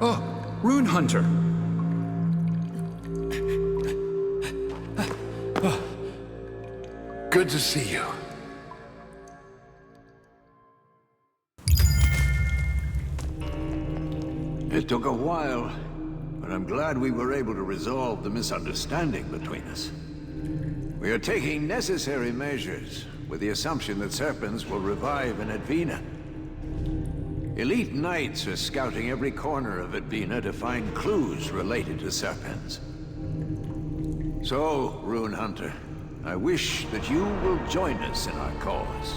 Oh, Rune Hunter. Good to see you. It took a while, but I'm glad we were able to resolve the misunderstanding between us. We are taking necessary measures with the assumption that Serpents will revive in Advena. Elite knights are scouting every corner of Advena to find clues related to Serpents. So, Rune Hunter, I wish that you will join us in our cause.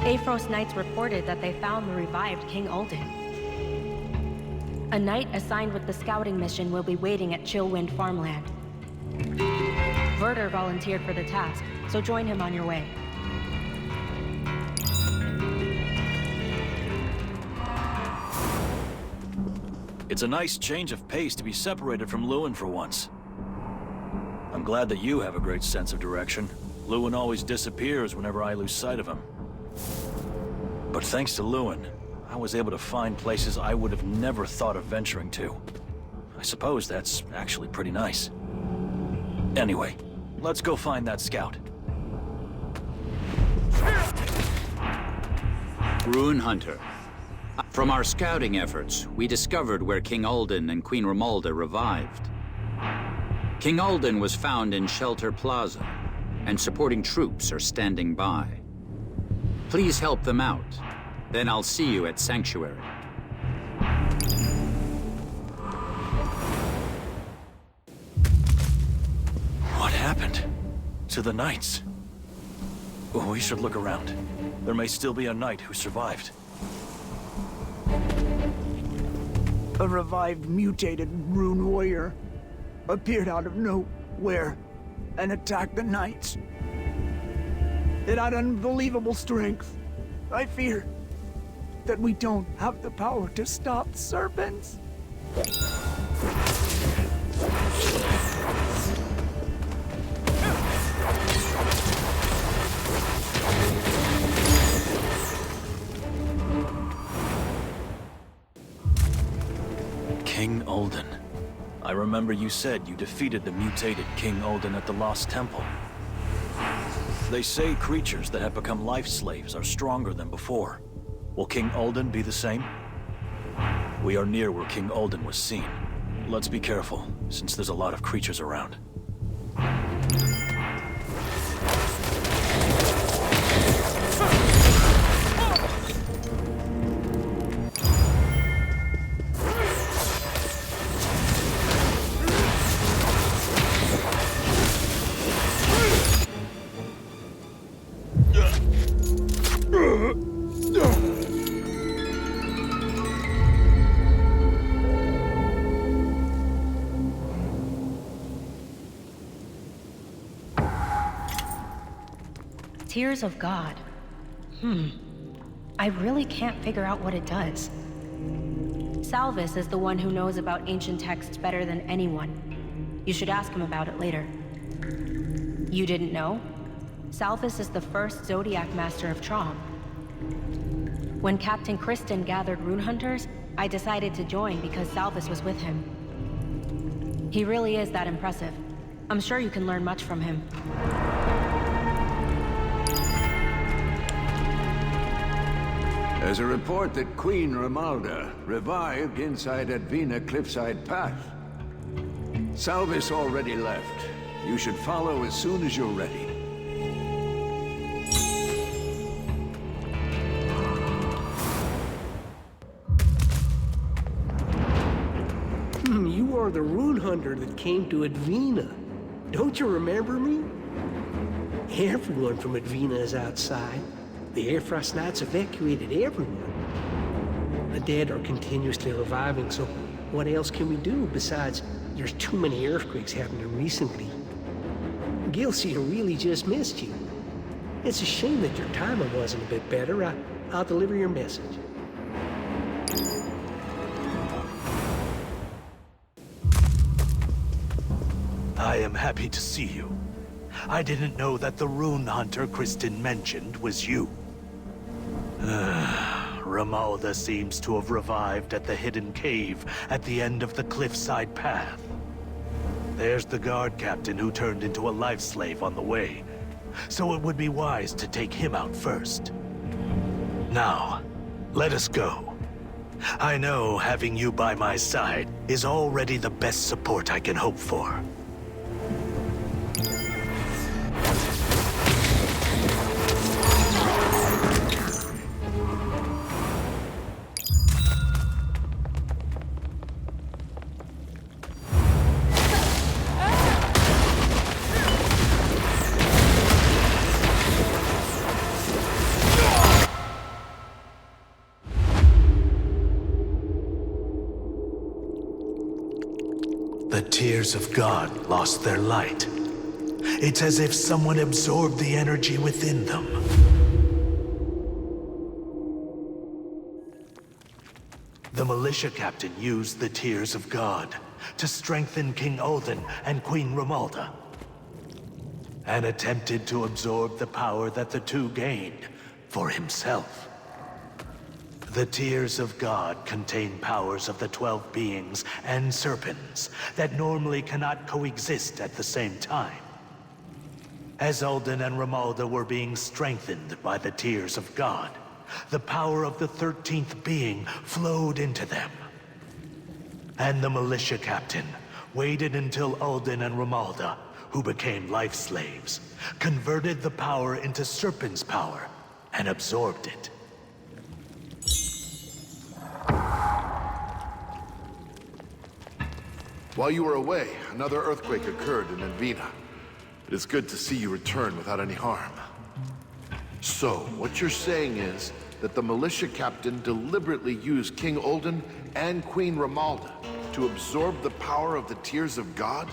Aphros Knights reported that they found the revived King Ulden. A knight assigned with the scouting mission will be waiting at Chillwind farmland. Verter volunteered for the task, so join him on your way. It's a nice change of pace to be separated from Lewin for once. I'm glad that you have a great sense of direction. Lewin always disappears whenever I lose sight of him. But thanks to Lewin, I was able to find places I would have never thought of venturing to. I suppose that's actually pretty nice. Anyway, let's go find that scout. Rune Hunter. From our scouting efforts, we discovered where King Ulden and Queen Romalda revived. King Ulden was found in Shelter Plaza, and supporting troops are standing by. Please help them out. Then I'll see you at Sanctuary. What happened to the knights? We should look around. There may still be a knight who survived. A revived, mutated rune warrior appeared out of nowhere and attacked the knights. It had unbelievable strength. I fear that we don't have the power to stop Serpents. King Ulden. I remember you said you defeated the mutated King Ulden at the Lost Temple. They say creatures that have become life slaves are stronger than before. Will King Ulden be the same? We are near where King Ulden was seen. Let's be careful, since there's a lot of creatures around. Tears of God. I really can't figure out what it does. Salvis is the one who knows about ancient texts better than anyone. You should ask him about it later. You didn't know? Salvis is the first Zodiac Master of Trom. When Captain Kristen gathered rune hunters, I decided to join because Salvis was with him. He really is that impressive. I'm sure you can learn much from him. There's a report that Queen Romalda revived inside Advena Cliffside Path. Salvis already left. You should follow as soon as you're ready. You are the rune hunter that came to Advena. Don't you remember me? Everyone from Advena is outside. The Airfrost Knights evacuated everyone. The dead are continuously reviving, so what else can we do besides there's too many earthquakes happening recently? Gilsey really just missed you. It's a shame that your timing wasn't a bit better. I'll deliver your message. I am happy to see you. I didn't know that the rune hunter Kristen mentioned was you. Romalda seems to have revived at the hidden cave at the end of the cliffside path. There's the guard captain who turned into a life slave on the way, so it would be wise to take him out first. Now, let us go. I know having you by my side is already the best support I can hope for. The tears of God lost their light. It's as if someone absorbed the energy within them. The militia captain used the tears of God to strengthen King Odin and Queen Romalda, and attempted to absorb the power that the two gained for himself. The tears of God contain powers of the 12 beings and serpents that normally cannot coexist at the same time. As Odin and Romalda were being strengthened by the tears of God, the power of the 13th being flowed into them. And the militia captain waited until Odin and Romalda, who became life slaves, converted the power into serpent's power and absorbed it. While you were away, another earthquake occurred in Envina. It is good to see you return without any harm. So, what you're saying is that the militia captain deliberately used King Odin and Queen Romalda to absorb the power of the Tears of God?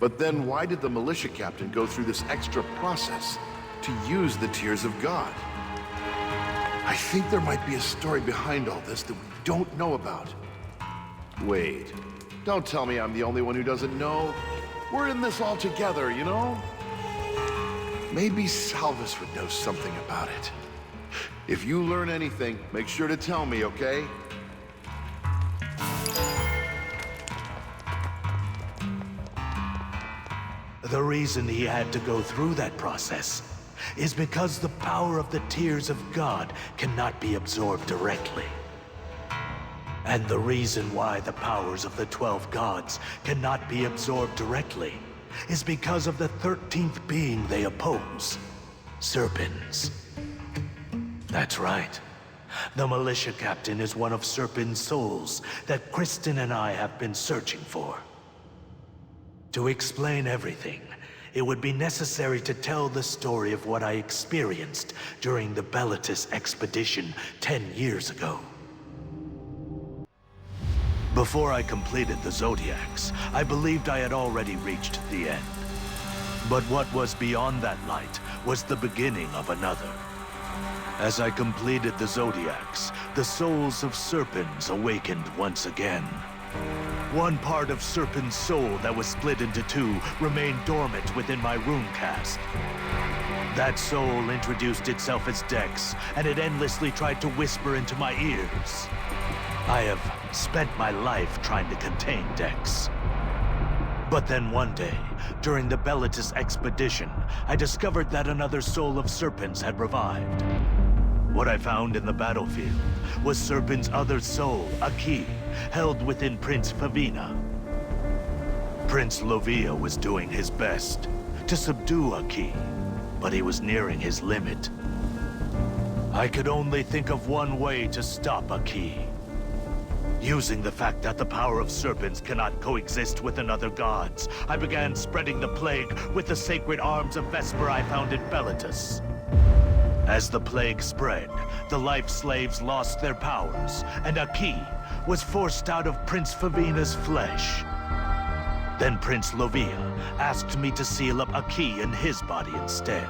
But then why did the militia captain go through this extra process to use the Tears of God? I think there might be a story behind all this that we don't know about. Wait, don't tell me I'm the only one who doesn't know. We're in this all together, you know? Maybe Salvus would know something about it. If you learn anything, make sure to tell me, okay? The reason he had to go through that process is because the power of the Tears of God cannot be absorbed directly. And the reason why the powers of the 12 gods cannot be absorbed directly is because of the 13th being they oppose, Serpens. That's right. The militia captain is one of Serpens' souls that Kristen and I have been searching for. To explain everything, it would be necessary to tell the story of what I experienced during the Bellatus expedition 10 years ago. Before I completed the Zodiacs, I believed I had already reached the end. But what was beyond that light was the beginning of another. As I completed the Zodiacs, the souls of Serpens awakened once again. One part of Serpens' soul that was split into two remained dormant within my rune cast. That soul introduced itself as Dex, and it endlessly tried to whisper into my ears. I have spent my life trying to contain Dex. But then one day, during the Bellatus expedition, I discovered that another soul of Serpens had revived. What I found in the battlefield was Serpens' other soul, a key, held within Prince Favina. Prince Lovia was doing his best to subdue a key, but he was nearing his limit. I could only think of one way to stop a key. Using the fact that the power of Serpens cannot coexist with another gods, I began spreading the plague with the sacred arms of Vesper I found in Bellatus. As the plague spread, the life slaves lost their powers, and a key was forced out of Prince Favina's flesh. Then Prince Lovia asked me to seal up a key in his body instead.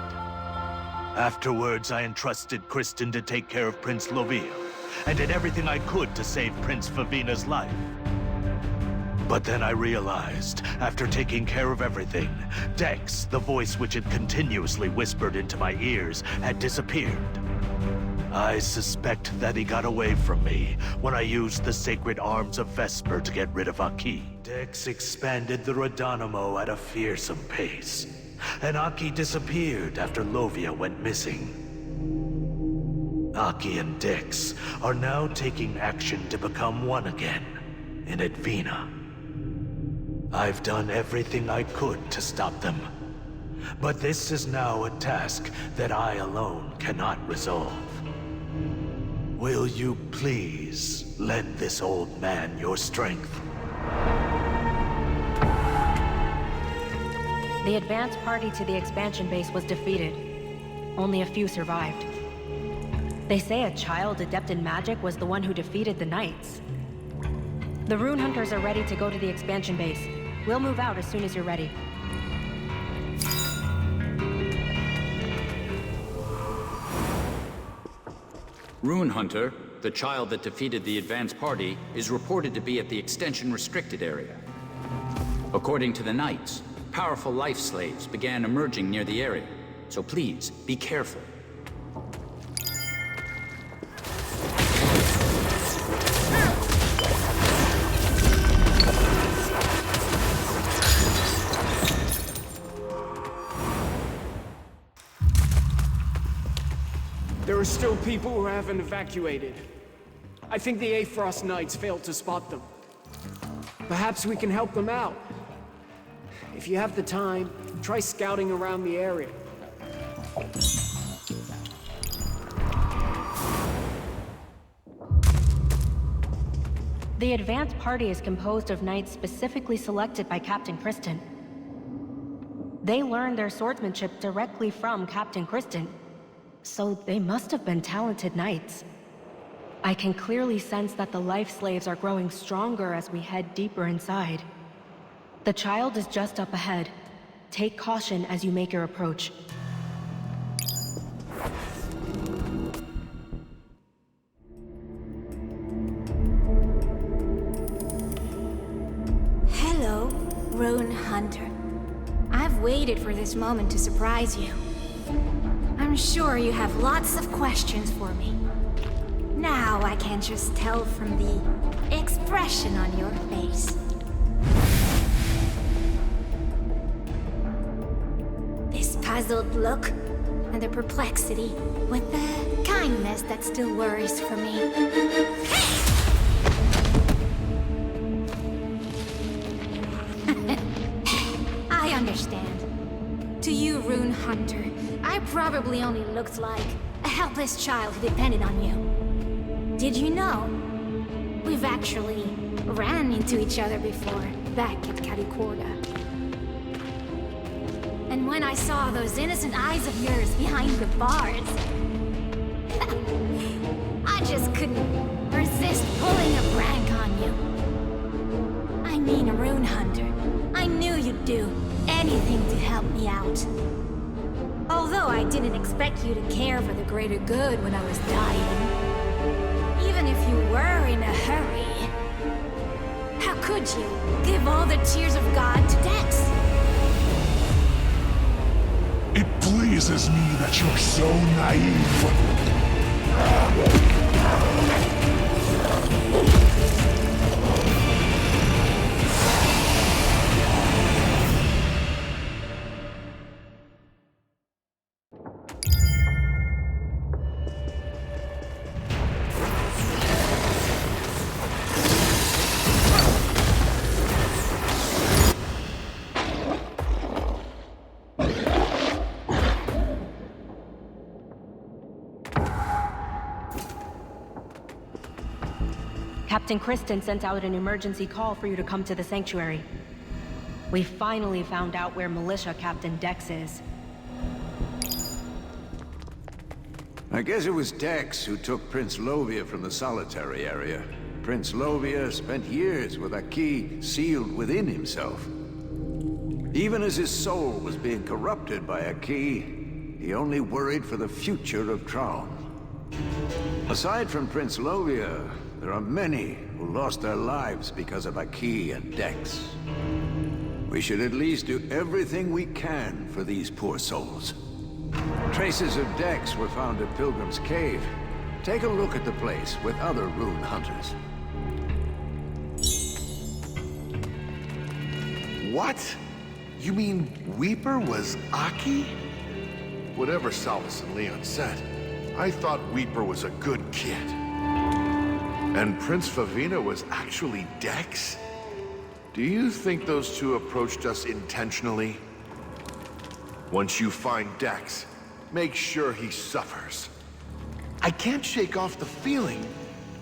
Afterwards, I entrusted Kristen to take care of Prince Lovia, and did everything I could to save Prince Favina's life. But then I realized, after taking care of everything, Dex, the voice which had continuously whispered into my ears, had disappeared. I suspect that he got away from me when I used the sacred arms of Vesper to get rid of Aki. Dex expanded the Rodonimo at a fearsome pace, and Aki disappeared after Lovia went missing. Aki and Dex are now taking action to become one again in Edvina. I've done everything I could to stop them, but this is now a task that I alone cannot resolve. Will you please lend this old man your strength? The advance party to the expansion base was defeated. Only a few survived. They say a child adept in magic was the one who defeated the knights. The rune hunters are ready to go to the expansion base. We'll move out as soon as you're ready. Rune Hunter, the child that defeated the advance party, is reported to be at the extension restricted area. According to the Knights, powerful life slaves began emerging near the area, so please, be careful. There are still people who haven't evacuated. I think the Aphros Knights failed to spot them. Perhaps we can help them out. If you have the time, try scouting around the area. The advance party is composed of knights specifically selected by Captain Kristen. They learned their swordsmanship directly from Captain Kristen, so they must have been talented knights. I can clearly sense that the life slaves are growing stronger as we head deeper inside. The child is just up ahead. Take caution as you make your approach. Hello, Rune Hunter. I've waited for this moment to surprise you. I'm sure you have lots of questions for me. Now I can just tell from the expression on your face. This puzzled look, and the perplexity, with the kindness that still worries for me. Hey! I understand. To you, Rune Hunter, I probably only looked like a helpless child who depended on you. Did you know? We've actually ran into each other before, back at Caricorda. And when I saw those innocent eyes of yours behind the bars, I just couldn't resist pulling a prank on you. I mean, Rune Hunter, I knew you'd do anything to help me out. Although I didn't expect you to care for the greater good when I was dying. Even if you were in a hurry, how could you give all the tears of God to Dex? It pleases me that you're so naive. Captain Kristen sent out an emergency call for you to come to the sanctuary. We finally found out where Militia Captain Dex is. I guess it was Dex who took Prince Lovia from the solitary area. Prince Lovia spent years with a key sealed within himself. Even as his soul was being corrupted by a key, he only worried for the future of Traum. Aside from Prince Lovia, there are many who lost their lives because of Aki and Dex. We should at least do everything we can for these poor souls. Traces of Dex were found at Pilgrim's Cave. Take a look at the place with other rune hunters. What? You mean Weeper was Aki? Whatever Salvus and Leon said, I thought Weeper was a good kid. And Prince Favina was actually Dex? Do you think those two approached us intentionally? Once you find Dex, make sure he suffers. I can't shake off the feeling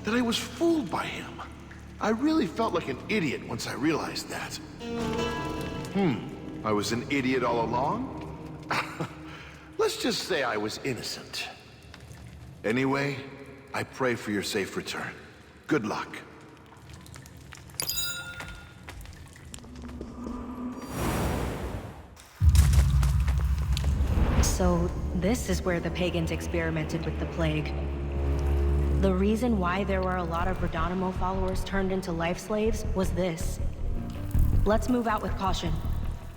that I was fooled by him. I really felt like an idiot once I realized that. I was an idiot all along? Let's just say I was innocent. Anyway, I pray for your safe return. Good luck. So, this is where the pagans experimented with the plague. The reason why there were a lot of Redanimo followers turned into life slaves was this. Let's move out with caution.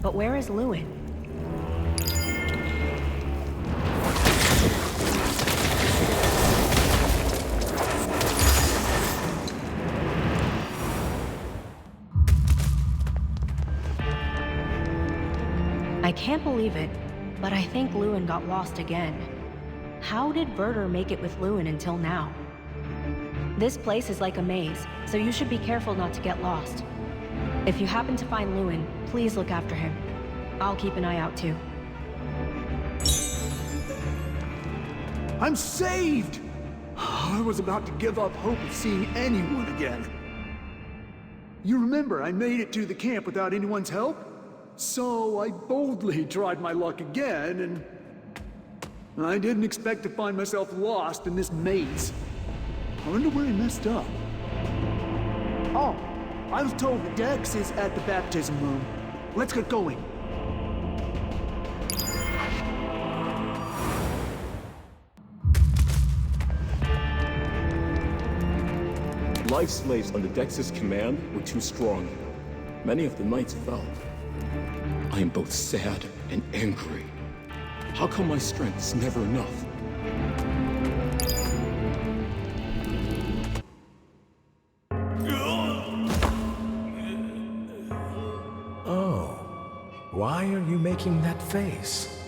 But where is Lewin? I can't believe it, but I think Lewin got lost again. How did Verder make it with Lewin until now? This place is like a maze, so you should be careful not to get lost. If you happen to find Lewin, please look after him. I'll keep an eye out too. I'm saved! I was about to give up hope of seeing anyone again. You remember, I made it to the camp without anyone's help? So I boldly tried my luck again, and I didn't expect to find myself lost in this maze. I wonder where I messed up. Oh, I was told the Dex is at the baptism room. Let's get going. Life slaves under Dex's command were too strong. Many of the knights fell. I am both sad and angry. How come my strength is never enough? Oh, why are you making that face?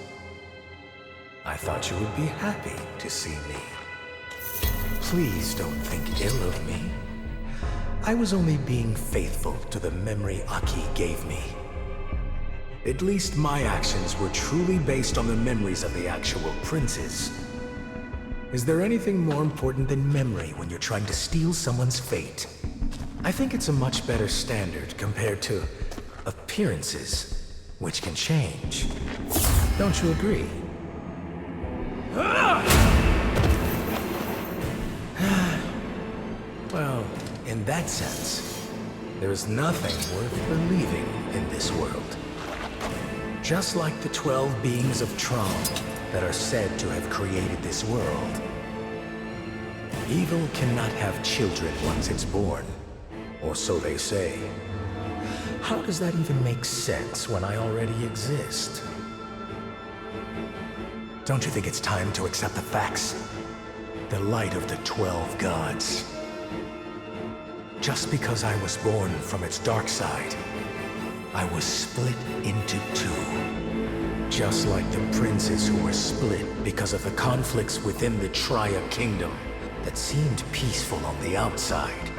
I thought you would be happy to see me. Please don't think ill of me. I was only being faithful to the memory Aki gave me. At least my actions were truly based on the memories of the actual princes. Is there anything more important than memory when you're trying to steal someone's fate? I think it's a much better standard compared to appearances, which can change. Don't you agree? Well, in that sense, there is nothing worth believing in this world. Just like the 12 beings of Tron that are said to have created this world. Evil cannot have children once it's born, or so they say. How does that even make sense when I already exist? Don't you think it's time to accept the facts? The light of the 12 gods. Just because I was born from its dark side, I was split into two. Just like the princes who were split because of the conflicts within the Triad Kingdom that seemed peaceful on the outside.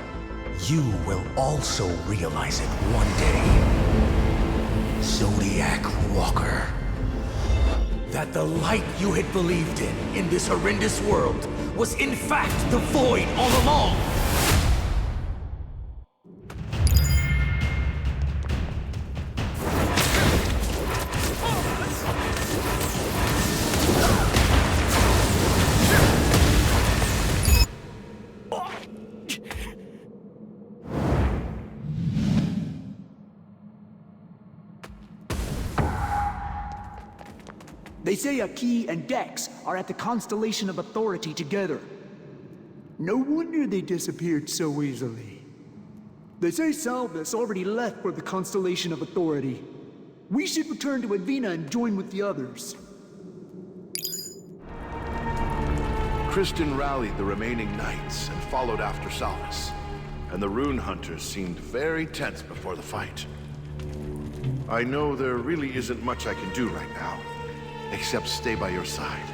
You will also realize it one day, Zodiac Walker. That the light you had believed in this horrendous world was in fact the void all along. They say Aki and Dex are at the Constellation of Authority together. No wonder they disappeared so easily. They say Salvis already left for the Constellation of Authority. We should return to Advina and join with the others. Kristen rallied the remaining knights and followed after Salvis, and the rune hunters seemed very tense before the fight. I know there really isn't much I can do right now, except stay by your side.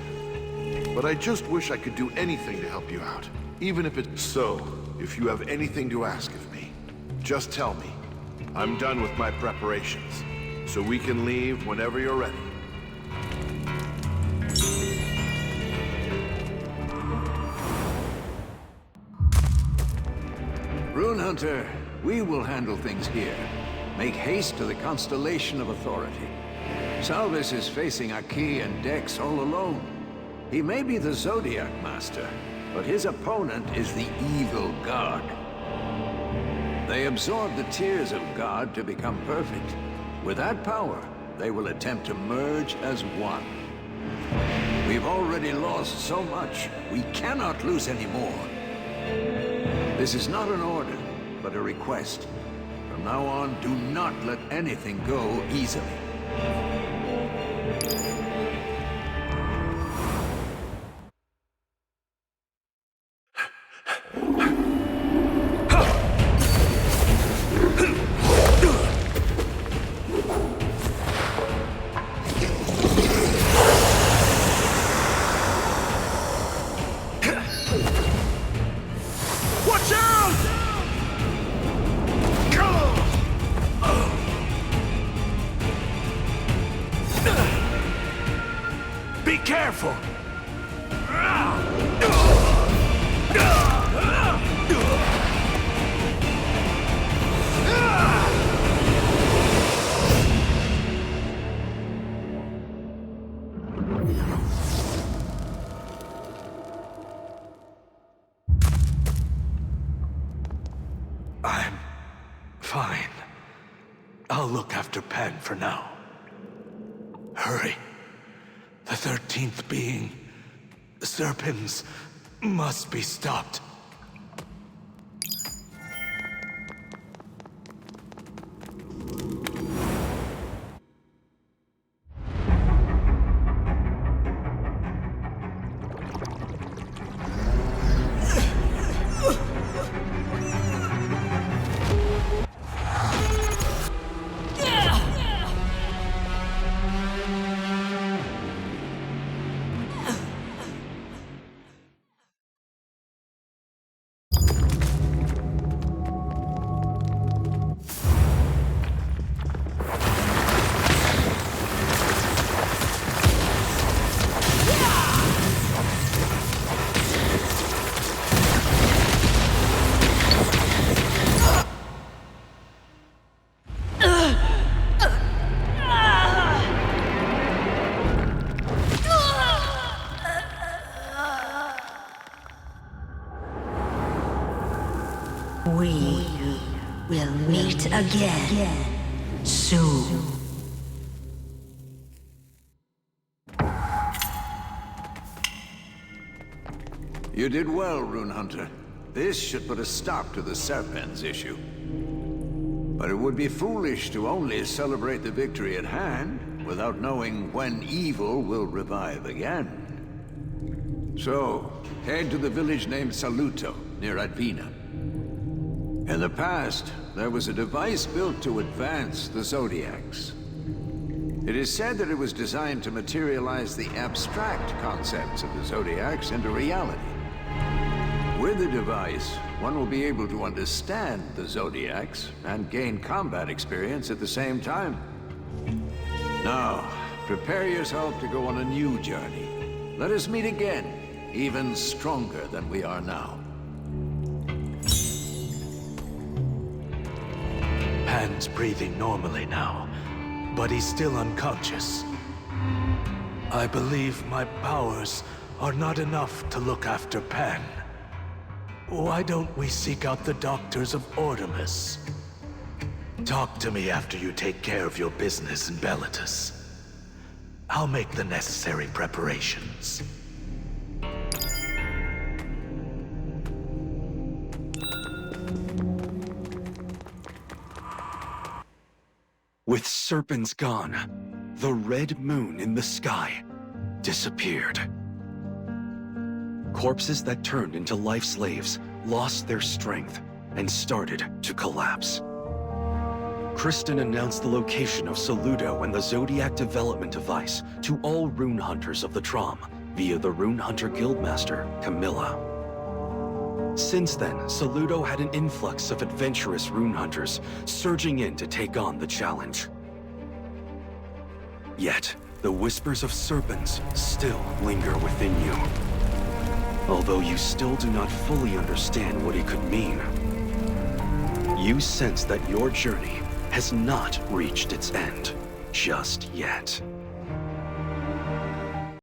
But I just wish I could do anything to help you out, even if it's so. If you have anything to ask of me, just tell me. I'm done with my preparations, so we can leave whenever you're ready. Rune Hunter, we will handle things here. Make haste to the Constellation of Authority. Salvis is facing Aki and Dex all alone. He may be the Zodiac Master, but his opponent is the Evil God. They absorb the tears of God to become perfect. With that power, they will attempt to merge as one. We've already lost so much. We cannot lose any more. This is not an order, but a request. From now on, do not let anything go easily. Be careful! I'm fine. I'll look after Pan for now. Hurry. The 13th being, Serpens, must be stopped. We will meet again soon. You did well, Rune Hunter. This should put a stop to the Serpens issue. But it would be foolish to only celebrate the victory at hand without knowing when evil will revive again. So, head to the village named Saluto, near Advina. In the past, there was a device built to advance the Zodiacs. It is said that it was designed to materialize the abstract concepts of the Zodiacs into reality. With the device, one will be able to understand the Zodiacs and gain combat experience at the same time. Now, prepare yourself to go on a new journey. Let us meet again, even stronger than we are now. Pan's breathing normally now, but he's still unconscious. I believe my powers are not enough to look after Pan. Why don't we seek out the doctors of Ordemus? Talk to me after you take care of your business in Bellatus. I'll make the necessary preparations. With serpents gone, the red moon in the sky disappeared. Corpses that turned into life slaves lost their strength and started to collapse. Kristen announced the location of Saludo and the Zodiac development device to all rune hunters of the Trom via the rune hunter guildmaster, Camilla. Since then, Saludo had an influx of adventurous rune hunters surging in to take on the challenge. Yet, the whispers of serpents still linger within you. Although you still do not fully understand what it could mean, you sense that your journey has not reached its end just yet.